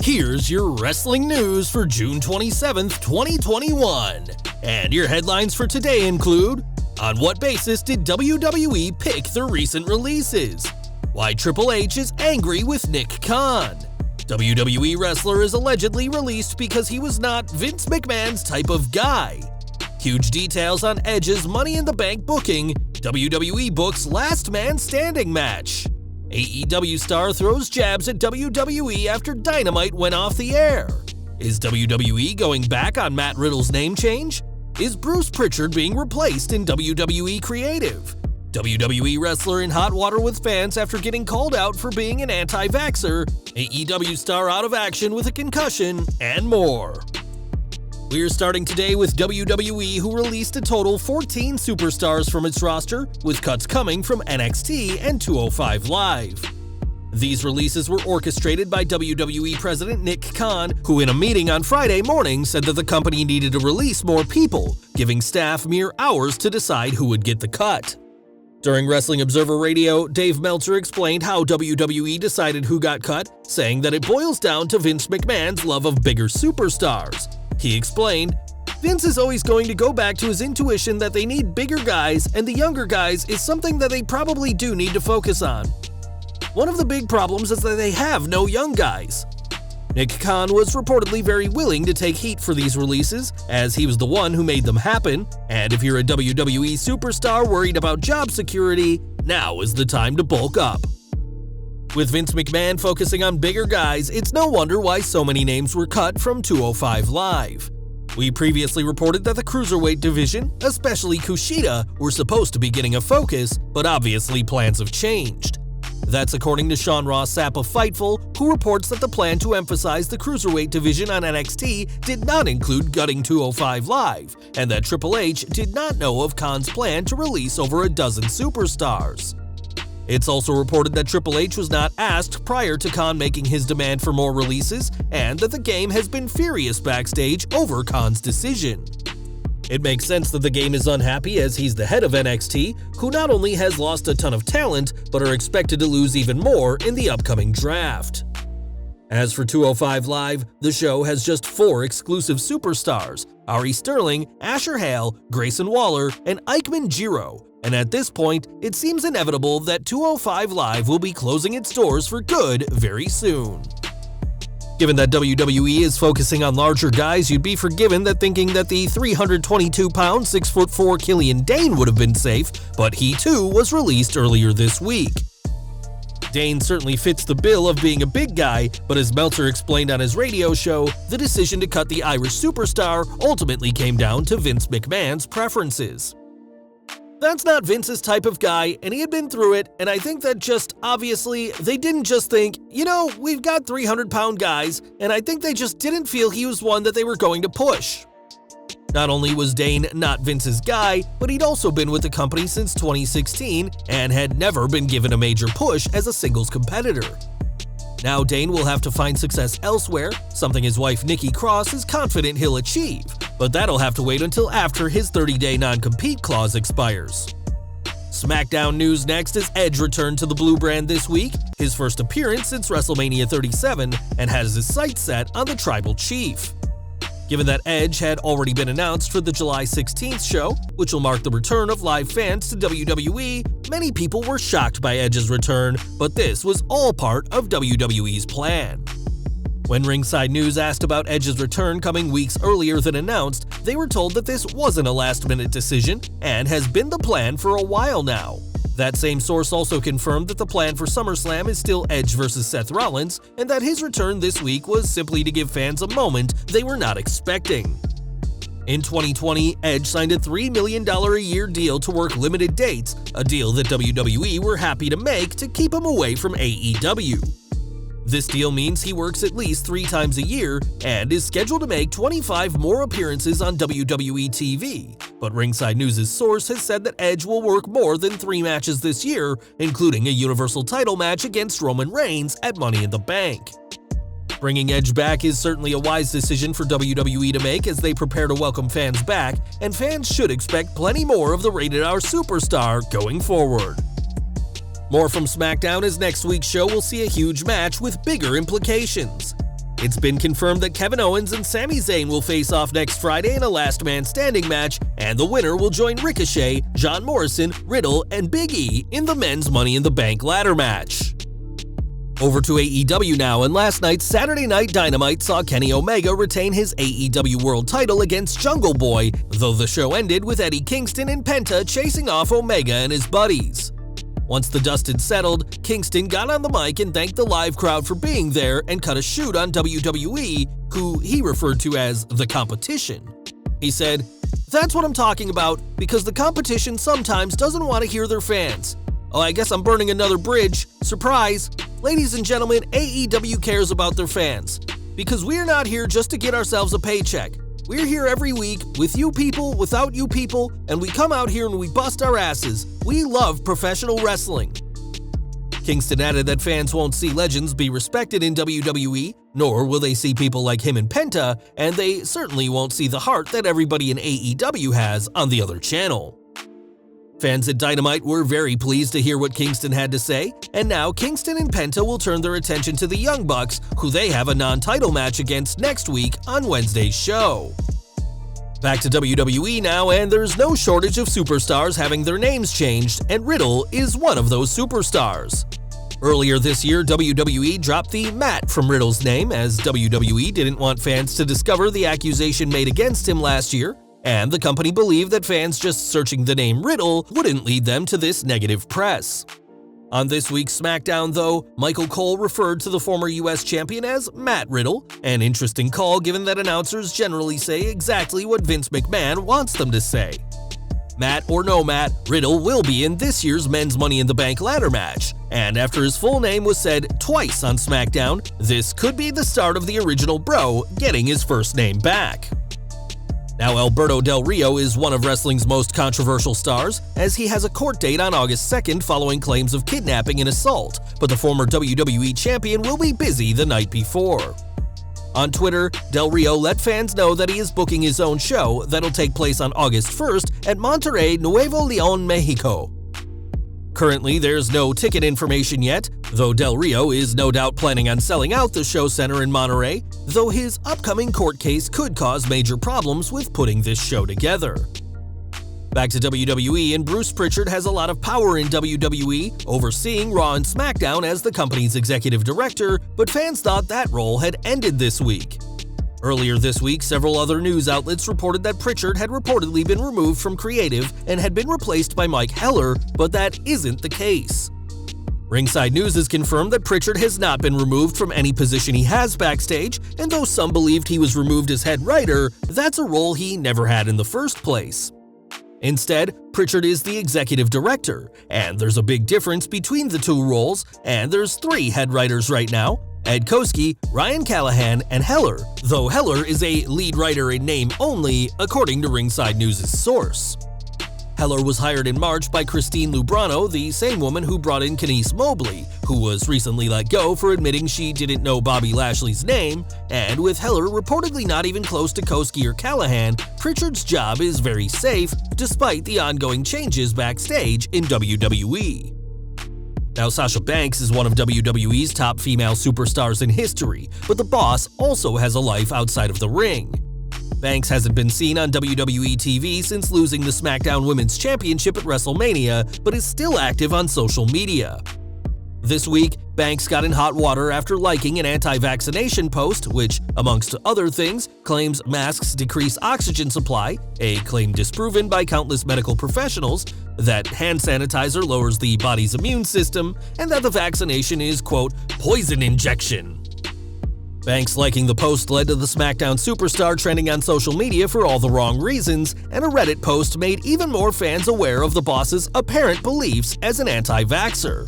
Here's your wrestling news for June 27th, 2021. And your headlines for today include: on what basis did WWE pick their recent releases? Why Triple H is angry with Nick Khan? WWE wrestler is allegedly released because he was not Vince McMahon's type of guy. Huge details on Edge's Money in the Bank booking. WWE books Last Man Standing match. AEW star throws jabs at WWE after Dynamite went off the air. Is WWE going back on Matt Riddle's name change? Is Bruce Prichard being replaced in WWE Creative? WWE wrestler in hot water with fans after getting called out for being an anti-vaxxer. AEW star out of action with a concussion, and more. We're starting today with WWE, who released a total 14 superstars from its roster, with cuts coming from NXT and 205 Live. These releases were orchestrated by WWE President Nick Khan, who in a meeting on Friday morning said that the company needed to release more people, giving staff mere hours to decide who would get the cut. During Wrestling Observer Radio, Dave Meltzer explained how WWE decided who got cut, saying that it boils down to Vince McMahon's love of bigger superstars. He explained, "Vince is always going to go back to his intuition that they need bigger guys, and the younger guys is something that they probably do need to focus on. One of the big problems is that they have no young guys." Nick Khan was reportedly very willing to take heat for these releases, as he was the one who made them happen, and if you're a WWE superstar worried about job security, now is the time to bulk up. With Vince McMahon focusing on bigger guys, it's no wonder why so many names were cut from 205 Live. We previously reported that the Cruiserweight division, especially Kushida, were supposed to be getting a focus, but obviously plans have changed. That's according to Sean Ross Sapp of Fightful, who reports that the plan to emphasize the Cruiserweight division on NXT did not include gutting 205 Live, and that Triple H did not know of Khan's plan to release over a dozen superstars. It's also reported that Triple H was not asked prior to Khan making his demand for more releases, and that the game has been furious backstage over Khan's decision. It makes sense that the game is unhappy, as he's the head of NXT, who not only has lost a ton of talent, but are expected to lose even more in the upcoming draft. As for 205 Live, the show has just 4 exclusive superstars: Ari Sterling, Asher Hale, Grayson Waller, and Ikeman Jiro. And at this point, it seems inevitable that 205 Live will be closing its doors for good very soon. Given that WWE is focusing on larger guys, you'd be forgiven that thinking that the 322-pound, 6'4" Killian Dane would have been safe, but he too was released earlier this week. Dane certainly fits the bill of being a big guy, but as Meltzer explained on his radio show, the decision to cut the Irish superstar ultimately came down to Vince McMahon's preferences. That's not Vince's type of guy, and he had been through it, and I think that just obviously they didn't just think, we've got 300-pound guys, and I think they just didn't feel he was one that they were going to push. Not only was Dane not Vince's guy, but he'd also been with the company since 2016 and had never been given a major push as a singles competitor. Now Dane will have to find success elsewhere, something his wife Nikki Cross is confident he'll achieve, but that'll have to wait until after his 30-day non-compete clause expires. SmackDown news next as Edge returned to the Blue brand this week, his first appearance since WrestleMania 37, and has his sights set on the Tribal Chief. Given that Edge had already been announced for the July 16th show, which will mark the return of live fans to WWE, many people were shocked by Edge's return, but this was all part of WWE's plan. When Ringside News asked about Edge's return coming weeks earlier than announced, they were told that this wasn't a last-minute decision and has been the plan for a while now. That same source also confirmed that the plan for SummerSlam is still Edge vs. Seth Rollins, and that his return this week was simply to give fans a moment they were not expecting. In 2020, Edge signed a $3 million a year deal to work limited dates, a deal that WWE were happy to make to keep him away from AEW. This deal means he works at least 3 times a year and is scheduled to make 25 more appearances on WWE TV, but Ringside News' source has said that Edge will work more than 3 matches this year, including a Universal title match against Roman Reigns at Money in the Bank. Bringing Edge back is certainly a wise decision for WWE to make as they prepare to welcome fans back, and fans should expect plenty more of the Rated R superstar going forward. More from SmackDown as next week's show will see a huge match with bigger implications. It's been confirmed that Kevin Owens and Sami Zayn will face off next Friday in a last man standing match, and the winner will join Ricochet, John Morrison, Riddle, and Big E in the men's Money in the Bank ladder match. Over to AEW now, and last night's Saturday Night Dynamite saw Kenny Omega retain his AEW World title against Jungle Boy, though the show ended with Eddie Kingston and Penta chasing off Omega and his buddies. Once the dust had settled, Kingston got on the mic and thanked the live crowd for being there and cut a shoot on WWE, who he referred to as the competition. He said, "That's what I'm talking about, because the competition sometimes doesn't want to hear their fans. Oh, I guess I'm burning another bridge. Surprise! Ladies and gentlemen, AEW cares about their fans. Because we're not here just to get ourselves a paycheck. We're here every week, with you people, without you people, and we come out here and we bust our asses. We love professional wrestling." Kingston added that fans won't see legends be respected in WWE, nor will they see people like him and Penta, and they certainly won't see the heart that everybody in AEW has on the other channel. Fans at Dynamite were very pleased to hear what Kingston had to say, and now Kingston and Penta will turn their attention to the Young Bucks, who they have a non-title match against next week on Wednesday's show. Back to WWE now, and there's no shortage of superstars having their names changed, and Riddle is one of those superstars. Earlier this year, WWE dropped the Matt from Riddle's name, as WWE didn't want fans to discover the accusation made against him last year, and the company believed that fans just searching the name Riddle wouldn't lead them to this negative press. On this week's SmackDown, though, Michael Cole referred to the former US champion as Matt Riddle, an interesting call given that announcers generally say exactly what Vince McMahon wants them to say. Matt or no Matt, Riddle will be in this year's men's Money in the Bank ladder match, and after his full name was said twice on SmackDown, this could be the start of the original Bro getting his first name back. Now, Alberto Del Rio is one of wrestling's most controversial stars, as he has a court date on August 2nd following claims of kidnapping and assault, but the former WWE champion will be busy the night before. On Twitter, Del Rio let fans know that he is booking his own show that'll take place on August 1st at Monterrey, Nuevo León, Mexico. Currently, there's no ticket information yet, though Del Rio is no doubt planning on selling out the show center in Monterrey, though his upcoming court case could cause major problems with putting this show together. Back to WWE, and Bruce Prichard has a lot of power in WWE, overseeing Raw and SmackDown as the company's executive director, but fans thought that role had ended this week. Earlier this week, several other news outlets reported that Prichard had reportedly been removed from creative and had been replaced by Mike Heller, but that isn't the case. Ringside News has confirmed that Prichard has not been removed from any position he has backstage, and though some believed he was removed as head writer, that's a role he never had in the first place. Instead, Prichard is the executive director, and there's a big difference between the two roles, and there's 3 head writers right now: Ed Koski, Ryan Callahan, and Heller, though Heller is a lead writer in name only, according to Ringside News' source. Heller was hired in March by Christine Lubrano, the same woman who brought in Kenise Mobley, who was recently let go for admitting she didn't know Bobby Lashley's name, and with Heller reportedly not even close to Koski or Callahan, Prichard's job is very safe, despite the ongoing changes backstage in WWE. Now, Sasha Banks is one of WWE's top female superstars in history, but the boss also has a life outside of the ring. Banks hasn't been seen on WWE TV since losing the SmackDown Women's Championship at WrestleMania, but is still active on social media. This week, Banks got in hot water after liking an anti-vaccination post which, amongst other things, claims masks decrease oxygen supply, a claim disproven by countless medical professionals, that hand sanitizer lowers the body's immune system, and that the vaccination is, quote, poison injection. Banks liking the post led to the SmackDown superstar trending on social media for all the wrong reasons, and a Reddit post made even more fans aware of the boss's apparent beliefs as an anti-vaxxer.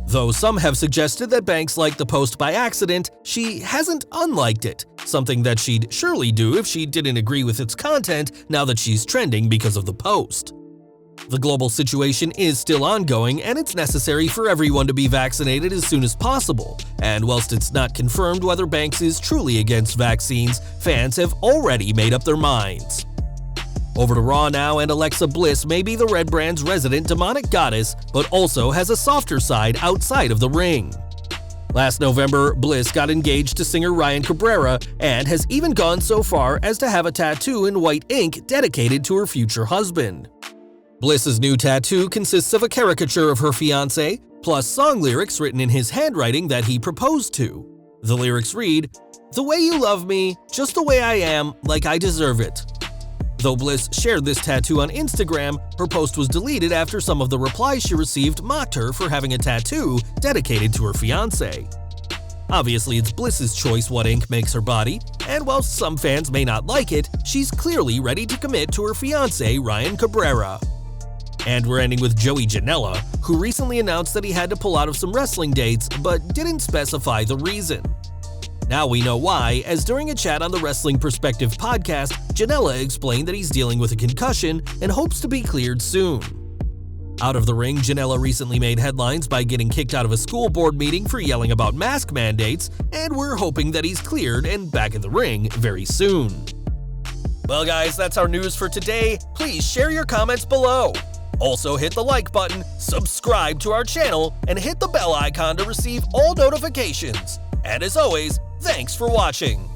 Though some have suggested that Banks liked the post by accident, she hasn't unliked it, something that she'd surely do if she didn't agree with its content now that she's trending because of the post. The global situation is still ongoing, and it's necessary for everyone to be vaccinated as soon as possible, and whilst it's not confirmed whether Banks is truly against vaccines, fans have already made up their minds. Over to Raw now, and Alexa Bliss may be the Red Brand's resident demonic goddess, but also has a softer side outside of the ring. Last November, Bliss got engaged to singer Ryan Cabrera and has even gone so far as to have a tattoo in white ink dedicated to her future husband. Bliss's new tattoo consists of a caricature of her fiancé, plus song lyrics written in his handwriting that he proposed to. The lyrics read, "The way you love me, just the way I am, like I deserve it." Though Bliss shared this tattoo on Instagram, her post was deleted after some of the replies she received mocked her for having a tattoo dedicated to her fiancé. Obviously, it's Bliss's choice what ink makes her body, and while some fans may not like it, she's clearly ready to commit to her fiancé Ryan Cabrera. And we're ending with Joey Janela, who recently announced that he had to pull out of some wrestling dates but didn't specify the reason. Now we know why, as during a chat on the Wrestling Perspective podcast, Janela explained that he's dealing with a concussion and hopes to be cleared soon. Out of the ring, Janela recently made headlines by getting kicked out of a school board meeting for yelling about mask mandates, and we're hoping that he's cleared and back in the ring very soon. Well guys, that's our news for today. Please share your comments below. Also hit the like button, subscribe to our channel, and hit the bell icon to receive all notifications. And as always, thanks for watching.